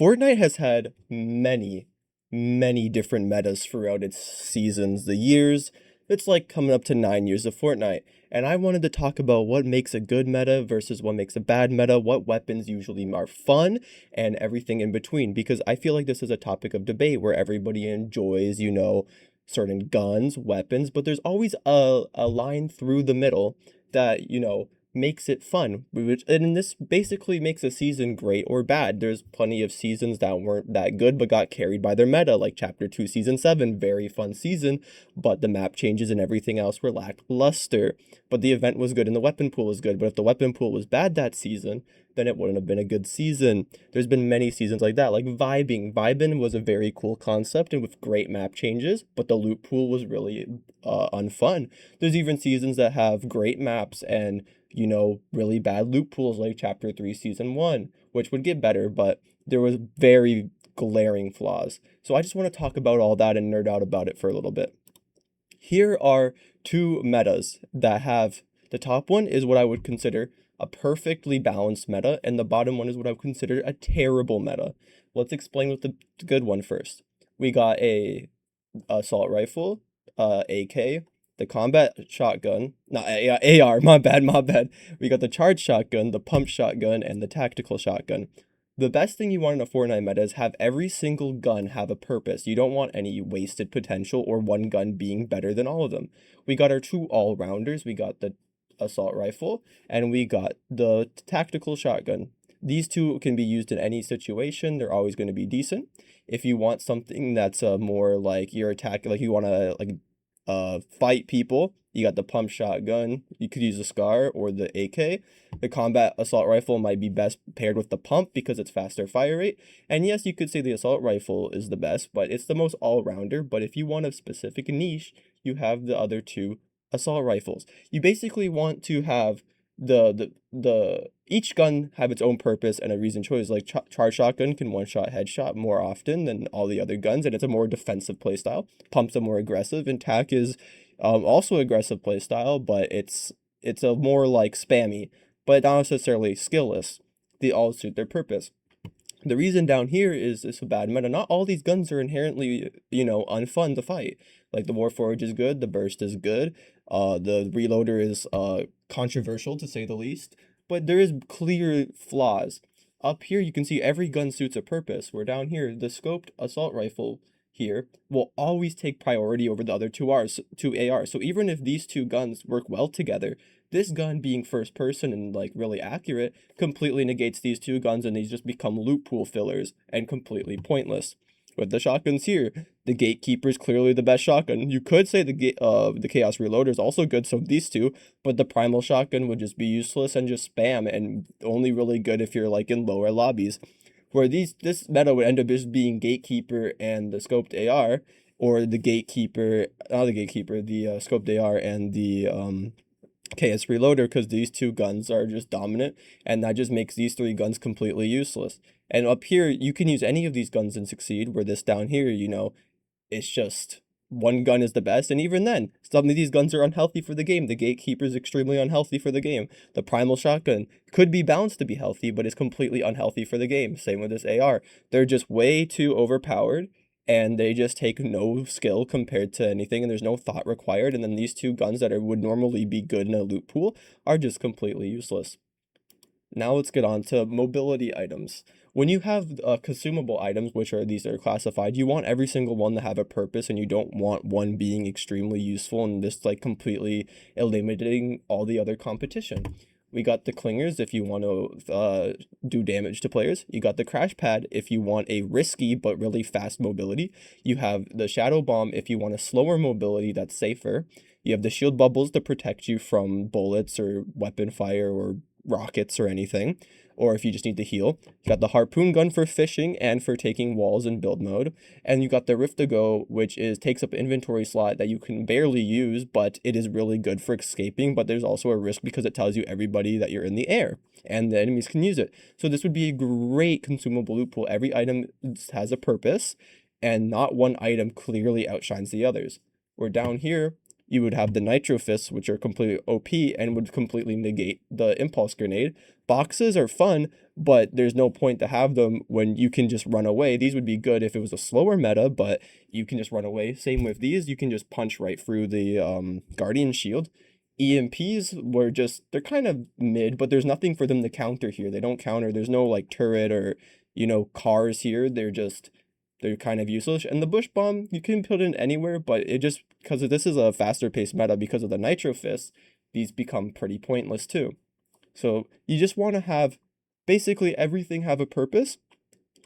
Fortnite has had many different metas throughout its seasons, the years. It's like coming up to 9 years of Fortnite. And I wanted to talk about what makes a good meta versus what makes a bad meta, what weapons usually are fun, and everything in between. Because I feel like this is a topic of debate where everybody enjoys, certain guns, weapons, but there's always a line through the middle that, makes it fun, which and this basically makes a season great or bad. There's plenty of seasons that weren't that good but got carried by their meta, like Chapter 2, Season 7, very fun season, but the map changes and everything else were lackluster. But the event was good and the weapon pool was good, but if the weapon pool was bad that season, then it wouldn't have been a good season. There's been many seasons like that, like vibing. Vibing was a very cool concept and with great map changes, but the loot pool was really unfun. There's even seasons that have great maps and really bad loot pools like Chapter 3, Season 1, which would get better, but there was very glaring flaws. So I just want to talk about all that and nerd out about it for a little bit. Here are two metas that have the top one is what I would consider a perfectly balanced meta, and the bottom one is what I would consider a terrible meta. Let's explain with the good one first. We got a assault rifle, AK, the combat shotgun, not AR, my bad. We got the charged shotgun, the pump shotgun, and the tactical shotgun. The best thing you want in a Fortnite meta is have every single gun have a purpose. You don't want any wasted potential or one gun being better than all of them. We got our two all-rounders. We got the assault rifle and we got the tactical shotgun. These two can be used in any situation. They're always going to be decent. If you want something that's more like your attack, like you want to fight people, you got the pump shotgun. You could use the SCAR or the AK. The combat assault rifle might be best paired with the pump because it's faster fire rate. And yes, you could say the assault rifle is the best, but it's the most all-rounder. But if you want a specific niche, you have the other two assault rifles. You basically want to have the each gun have its own purpose and a reason choice. Like charge shotgun can one shot headshot more often than all the other guns, and it's a more defensive playstyle. Pump's a more aggressive, and tac is also aggressive playstyle, but it's a more like spammy, but not necessarily skillless. They all suit their purpose. The reason down here is it's a bad meta. Not all these guns are inherently, unfun to fight. Like the Warforged is good, the Burst is good, the Reloader is controversial to say the least, but there is clear flaws. Up here you can see every gun suits a purpose. Where down here, the scoped assault rifle here will always take priority over the other two ARs. So even if these two guns work well together, this gun being first person and like really accurate completely negates these two guns and these just become loot pool fillers and completely pointless. With the shotguns here, the Gatekeeper is clearly the best shotgun. You could say the Chaos Reloader is also good, so these two, but the Primal Shotgun would just be useless and just spam and only really good if you're like in lower lobbies. Where this meta would end up just being Gatekeeper and the scoped AR, or the Gatekeeper, not the Gatekeeper, the scoped AR and the KS Reloader, because these two guns are just dominant, and that just makes these three guns completely useless. And up here, you can use any of these guns and succeed, where this down here, it's just one gun is the best, and even then, some of these guns are unhealthy for the game. The Gatekeeper is extremely unhealthy for the game. The Primal Shotgun could be balanced to be healthy, but is completely unhealthy for the game. Same with this AR. They're just way too overpowered, and they just take no skill compared to anything, and there's no thought required, and then these two guns that would normally be good in a loot pool are just completely useless. Now let's get on to mobility items. When you have consumable items, which are these are classified, you want every single one to have a purpose, and you don't want one being extremely useful and just like completely eliminating all the other competition. We got the clingers if you want to do damage to players. You got the crash pad if you want a risky but really fast mobility. You have the shadow bomb if you want a slower mobility that's safer. You have the shield bubbles to protect you from bullets or weapon fire or rockets or anything, or if you just need to heal. You got the harpoon gun for fishing and for taking walls in build mode, and you got the rift to go, which takes up an inventory slot that you can barely use, but it is really good for escaping. But there's also a risk because it tells you everybody that you're in the air and the enemies can use it. So this would be a great consumable loot pool. Every item has a purpose and not one item clearly outshines the others. We're down here, You would have the nitro fists, which are completely OP and would completely negate the impulse grenade. Boxes are fun, but there's no point to have them when you can just run away. These would be good if it was a slower meta, but you can just run away. Same with these, you can just punch right through the Guardian Shield. EMPs were just, they're kind of mid, but there's nothing for them to counter here. They don't counter, there's no like turret or, cars here. They're kind of useless. And the Bush Bomb, you can put in anywhere, but it just, because this is a faster paced meta because of the Nitro Fist, these become pretty pointless too. So you just want to have basically everything have a purpose.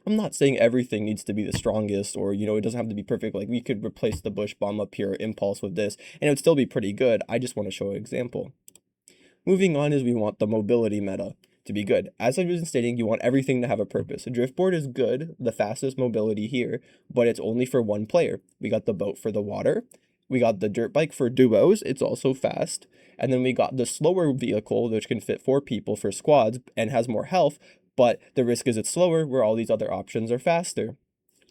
I'm not saying everything needs to be the strongest or, it doesn't have to be perfect. Like we could replace the Bush Bomb up here, Impulse with this, and it would still be pretty good. I just want to show an example. Moving on is we want the mobility meta to be good. As I've been stating, you want everything to have a purpose. A driftboard is good, the fastest mobility here, but it's only for one player. We got the boat for the water. We got the dirt bike for duos. It's also fast. And then we got the slower vehicle, which can fit 4 people for squads and has more health, but the risk is it's slower where all these other options are faster.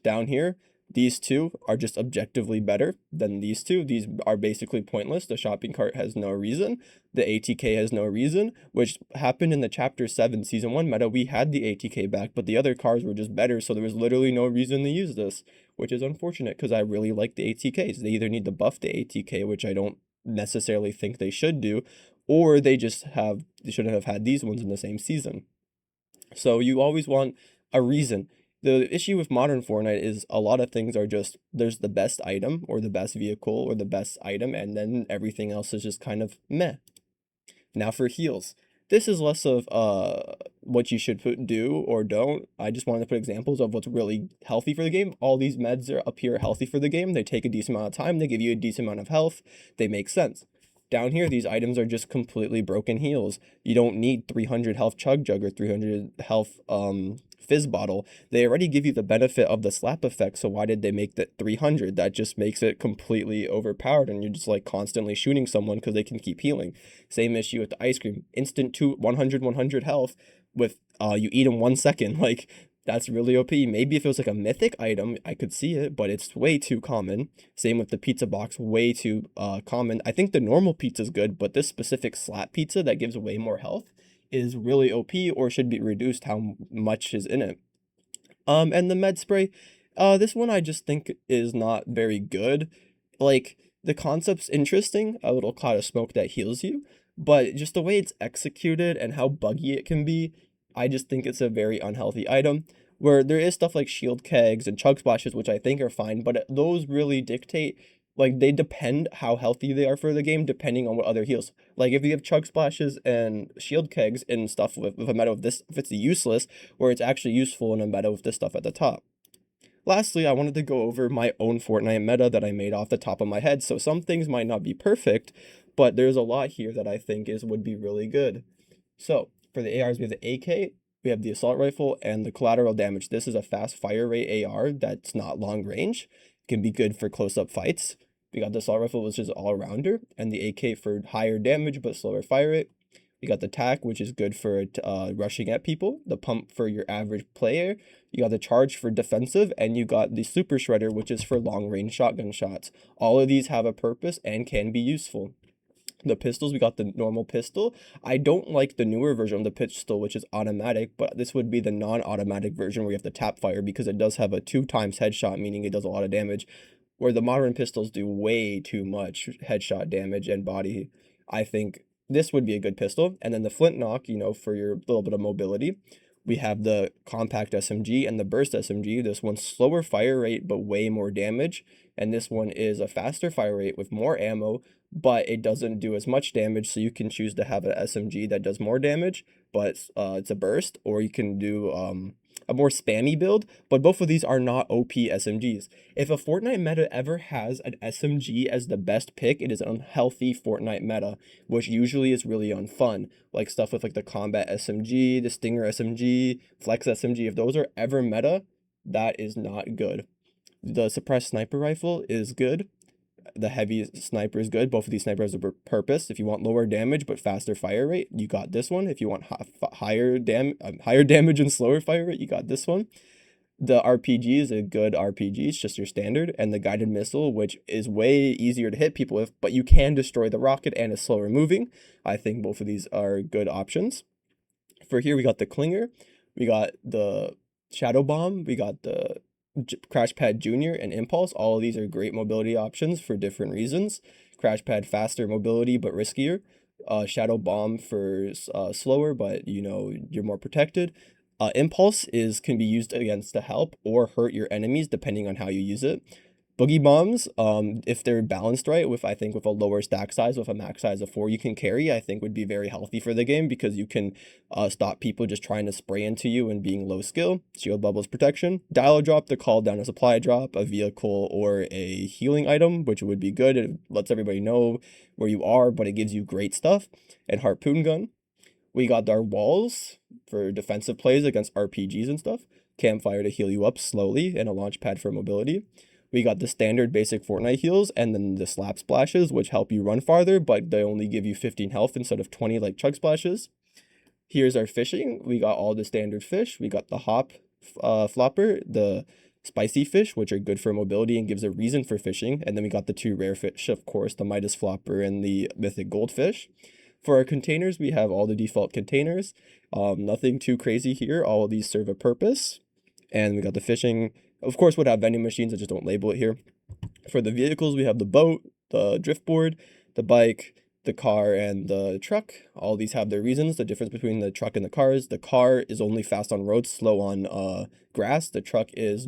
Down here, these two are just objectively better than these two. These are basically pointless. The shopping cart has no reason. The ATK has no reason, which happened in the Chapter 7 Season 1 meta. We had the ATK back, but the other cars were just better, so there was literally no reason to use this, which is unfortunate because I really like the ATKs. They either need to buff the ATK, which I don't necessarily think they should do, or they shouldn't have had these ones in the same season. So you always want a reason. The issue with modern Fortnite is a lot of things are just, there's the best item or the best vehicle or the best item, and then everything else is just kind of meh. Now for heals. This is less of what you should do or don't. I just wanted to put examples of what's really healthy for the game. All these meds are up here healthy for the game. They take a decent amount of time. They give you a decent amount of health. They make sense. Down here, these items are just completely broken heals. You don't need 300 health Chug Jug or 300 health Fizz Bottle. They already give you the benefit of the slap effect, so why did they make that 300? That just makes it completely overpowered, and you're just like constantly shooting someone because they can keep healing. Same issue with the ice cream. Instant 100 health with you eat in 1 second. Like, that's really OP. Maybe if it was like a mythic item, I could see it, but it's way too common. Same with the pizza box, way too common. I think the normal pizza is good, but this specific slap pizza that gives way more health is really OP or should be reduced how much is in it. And the med spray, this one I just think is not very good. Like, the concept's interesting, a little cloud of smoke that heals you, but just the way it's executed and how buggy it can be, I just think it's a very unhealthy item. Where there is stuff like shield kegs and chug splashes, which I think are fine, but those really dictate, like, they depend how healthy they are for the game, depending on what other heals. Like, if you have chug splashes and shield kegs and stuff with a meta of this, if it's useless, or it's actually useful in a meta with this stuff at the top. Lastly, I wanted to go over my own Fortnite meta that I made off the top of my head. So some things might not be perfect, but there's a lot here that I think would be really good. So for the ARs, we have the AK, we have the assault rifle, and the collateral damage. This is a fast fire rate AR that's not long range. It can be good for close-up fights. We got the assault rifle, which is all-rounder, and the AK for higher damage but slower fire rate. You got the tac, which is good for rushing at people. The pump for your average player. You got the charge for defensive, and you got the super shredder, which is for long range shotgun shots. All of these have a purpose and can be useful. The pistols, we got the normal pistol. I don't like the newer version of the pistol, which is automatic, but this would be the non-automatic version where you have to tap fire because it does have a 2 times headshot, meaning it does a lot of damage, where the modern pistols do way too much headshot damage and body. I think this would be a good pistol. And then the flintlock, for your little bit of mobility. We have the compact SMG and the burst SMG. This one's slower fire rate, but way more damage. And this one is a faster fire rate with more ammo, but it doesn't do as much damage. So you can choose to have an SMG that does more damage, but it's a burst, or you can do a more spammy build, but both of these are not OP SMGs. If a Fortnite meta ever has an SMG as the best pick, it is an unhealthy Fortnite meta, which usually is really unfun. Like stuff with like the combat SMG, the stinger SMG, flex SMG. If those are ever meta, that is not good. The suppressed sniper rifle is good. The heavy sniper is good. Both of these snipers have a purpose. If you want lower damage but faster fire rate, you got this one. If you want higher damage and slower fire rate, you got this one. The RPG is a good RPG, it's just your standard, and the guided missile, which is way easier to hit people with, but you can destroy the rocket and is slower moving. I think both of these are good options. For here, we got the Clinger, we got the Shadow Bomb, we got the Crash Pad Junior and Impulse. All of these are great mobility options for different reasons. Crash Pad faster mobility but riskier. Shadow Bomb for slower, but you're more protected. Impulse is can be used against to help or hurt your enemies depending on how you use it. Boogie bombs, if they're balanced right with I think with a lower stack size, with a max size of 4 you can carry, I think would be very healthy for the game because you can stop people just trying to spray into you and being low skill. Shield bubbles protection. Dial drop to call down a supply drop, a vehicle, or a healing item, which would be good. It lets everybody know where you are, but it gives you great stuff. And harpoon gun. We got our walls for defensive plays against RPGs and stuff. Campfire to heal you up slowly, and a launch pad for mobility. We got the standard basic Fortnite heals, and then the slap splashes, which help you run farther, but they only give you 15 health instead of 20 like chug splashes. Here's our fishing. We got all the standard fish. We got the hop flopper, the spicy fish, which are good for mobility and gives a reason for fishing. And then we got the two rare fish, of course, the Midas flopper and the mythic goldfish. For our containers, we have all the default containers. Nothing too crazy here. All of these serve a purpose. And we got the fishing. Of course, would have vending machines. I just don't label it here. For the vehicles, we have the boat, the driftboard, the bike, the car, and the truck. All these have their reasons. The difference between the truck and the cars: the car is only fast on roads, slow on grass. The truck is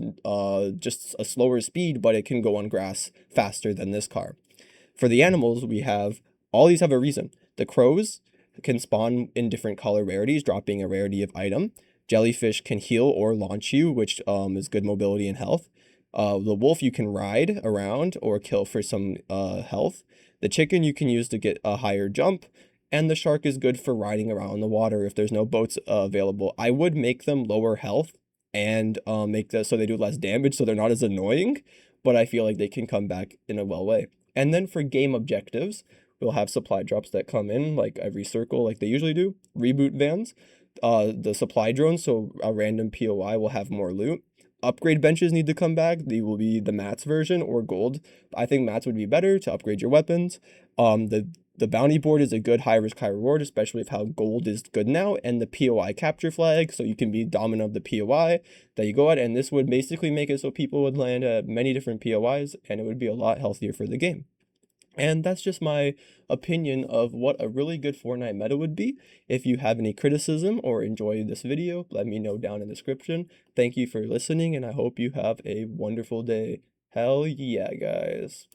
just a slower speed, but it can go on grass faster than this car. For the animals, we have all these have a reason. The crows can spawn in different color rarities, dropping a rarity of item. Jellyfish can heal or launch you, which is good mobility and health. The wolf you can ride around or kill for some health. The chicken you can use to get a higher jump. And the shark is good for riding around the water if there's no boats available. I would make them lower health and make that so they do less damage so they're not as annoying, but I feel like they can come back in a well way. And then for game objectives, we'll have supply drops that come in like every circle like they usually do. Reboot vans, the supply drones, so a random POI will have more loot. Upgrade benches need to come back. They will be the mats version or gold. I think mats would be better to upgrade your weapons. The bounty board is a good high risk, high reward, especially if how gold is good now, and the POI capture flag, so you can be dominant of the POI that you go at, and this would basically make it so people would land at many different POIs, and it would be a lot healthier for the game. And that's just my opinion of what a really good Fortnite meta would be. If you have any criticism or enjoy this video, let me know down in the description. Thank you for listening, and I hope you have a wonderful day. Hell yeah, guys.